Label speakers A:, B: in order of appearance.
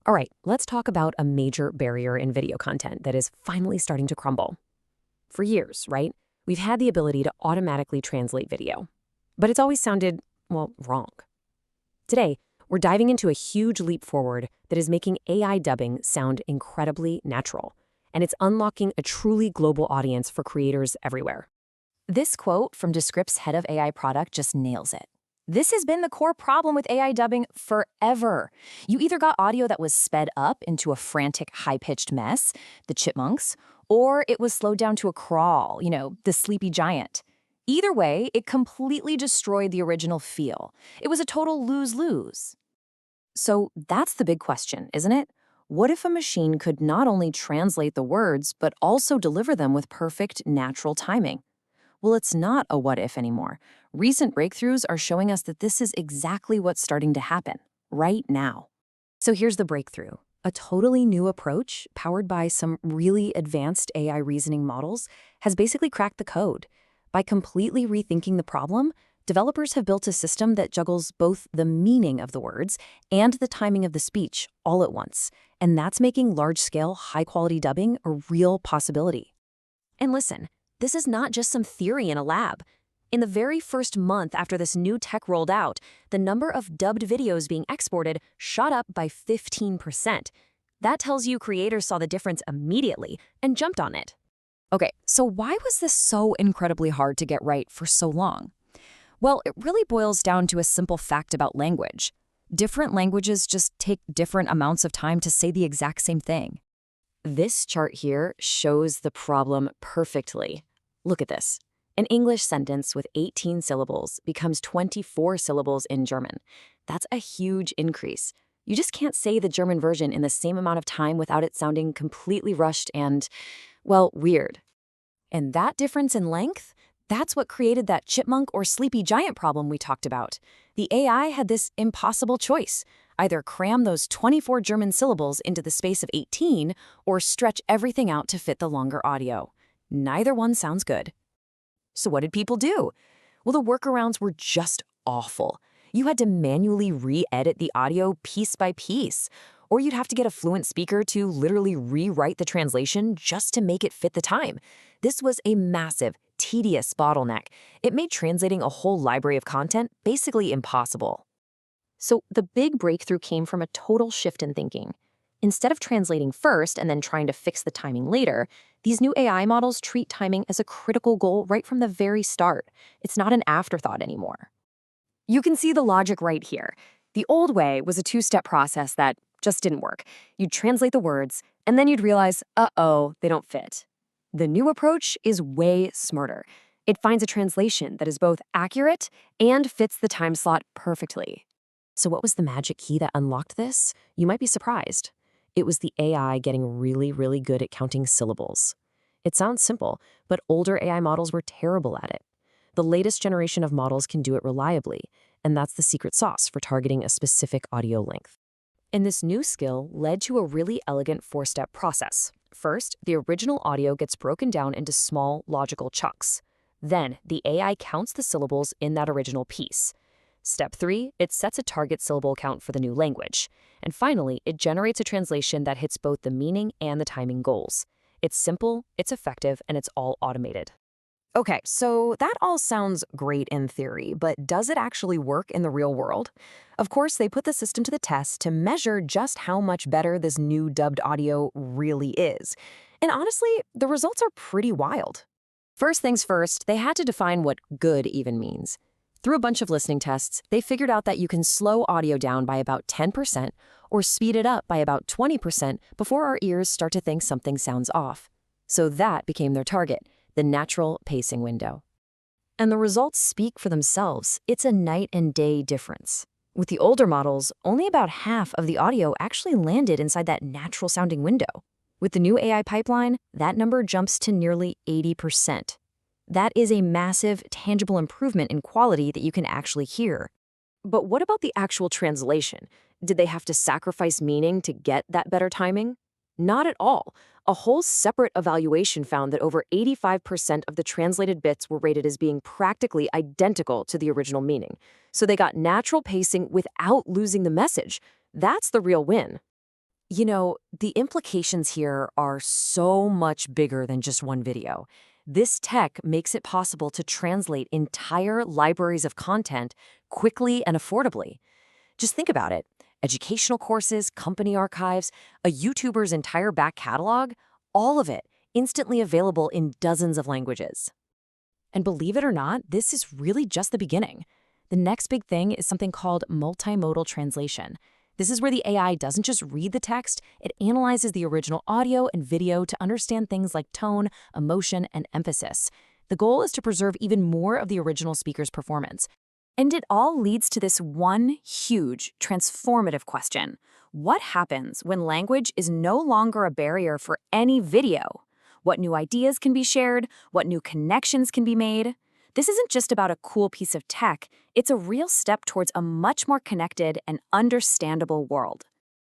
A: All right, let's talk about a major barrier in video content that is finally starting to crumble. For years, right, we've had the ability to automatically translate video, but it's always sounded, well, wrong. Today, we're diving into a huge leap forward that is making AI dubbing sound incredibly natural, and it's unlocking a truly global audience for creators everywhere.
B: This quote from Descript's head of AI product just nails it. This has been the core problem with AI dubbing forever. You either got audio that was sped up into a frantic, high-pitched mess, the chipmunks, or it was slowed down to a crawl, the sleepy giant. Either way, it completely destroyed the original feel. It was a total lose-lose. So that's the big question, isn't it? What if a machine could not only translate the words, but also deliver them with perfect, natural timing? Well, it's not a what if anymore. Recent breakthroughs are showing us that this is exactly what's starting to happen, right now.
A: So here's the breakthrough. A totally new approach, powered by some really advanced AI reasoning models, has basically cracked the code. By completely rethinking the problem, developers have built a system that juggles both the meaning of the words and the timing of the speech all at once. And that's making large-scale, high-quality dubbing a real possibility. And listen, this is not just some theory in a lab. In the very first month after this new tech rolled out, the number of dubbed videos being exported shot up by 15%. That tells you creators saw the difference immediately and jumped on it.
B: Okay, so why was this so incredibly hard to get right for so long? Well, it really boils down to a simple fact about language. Different languages just take different amounts of time to say the exact same thing.
A: This chart here shows the problem perfectly. Look at this. An English sentence with 18 syllables becomes 24 syllables in German. That's a huge increase. You just can't say the German version in the same amount of time without it sounding completely rushed and, well, weird. And that difference in length, that's what created that chipmunk or sleepy giant problem we talked about. The AI had this impossible choice. Either cram those 24 German syllables into the space of 18 or stretch everything out to fit the longer audio. Neither one sounds good. So what did people do? Well, the workarounds were just awful. You had to manually re-edit the audio piece by piece, or you'd have to get a fluent speaker to literally rewrite the translation just to make it fit the time. This was a massive, tedious bottleneck. It made translating a whole library of content basically impossible. So the big breakthrough came from a total shift in thinking. Instead of translating first and then trying to fix the timing later, these new AI models treat timing as a critical goal right from the very start. It's not an afterthought anymore. You can see the logic right here. The old way was a two-step process that just didn't work. You'd translate the words, and then you'd realize, uh-oh, they don't fit. The new approach is way smarter. It finds a translation that is both accurate and fits the time slot perfectly. So what was the magic key that unlocked this? You might be surprised. It was the AI getting really, really good at counting syllables. It sounds simple, but older AI models were terrible at it. The latest generation of models can do it reliably, and that's the secret sauce for targeting a specific audio length. And this new skill led to a really elegant four-step process. First, the original audio gets broken down into small, logical chunks. Then, the AI counts the syllables in that original piece. Step 3, it sets a target syllable count for the new language. And finally, it generates a translation that hits both the meaning and the timing goals. It's simple, it's effective, and it's all automated. Okay, so that all sounds great in theory, but does it actually work in the real world? Of course, they put the system to the test to measure just how much better this new dubbed audio really is. And honestly, the results are pretty wild. First things first, they had to define what good even means. Through a bunch of listening tests, they figured out that you can slow audio down by about 10% or speed it up by about 20% before our ears start to think something sounds off. So that became their target, the natural pacing window. And the results speak for themselves. It's a night and day difference. With the older models, only about half of the audio actually landed inside that natural sounding window. With the new AI pipeline, that number jumps to nearly 80%. That is a massive, tangible improvement in quality that you can actually hear. But what about the actual translation? Did they have to sacrifice meaning to get that better timing? Not at all. A whole separate evaluation found that over 85% of the translated bits were rated as being practically identical to the original meaning. So they got natural pacing without losing the message. That's the real win. The implications here are so much bigger than just one video. This tech makes it possible to translate entire libraries of content quickly and affordably. Just think about it. Educational courses, company archives, a YouTuber's entire back catalog, all of it instantly available in dozens of languages.
B: And believe it or not, this is really just the beginning. The next big thing is something called multimodal translation. This is where the AI doesn't just read the text, it analyzes the original audio and video to understand things like tone, emotion, and emphasis. The goal is to preserve even more of the original speaker's performance. And it all leads to this one huge, transformative question. What happens when language is no longer a barrier for any video? What new ideas can be shared? What new connections can be made? This isn't just about a cool piece of tech, it's a real step towards a much more connected and understandable world.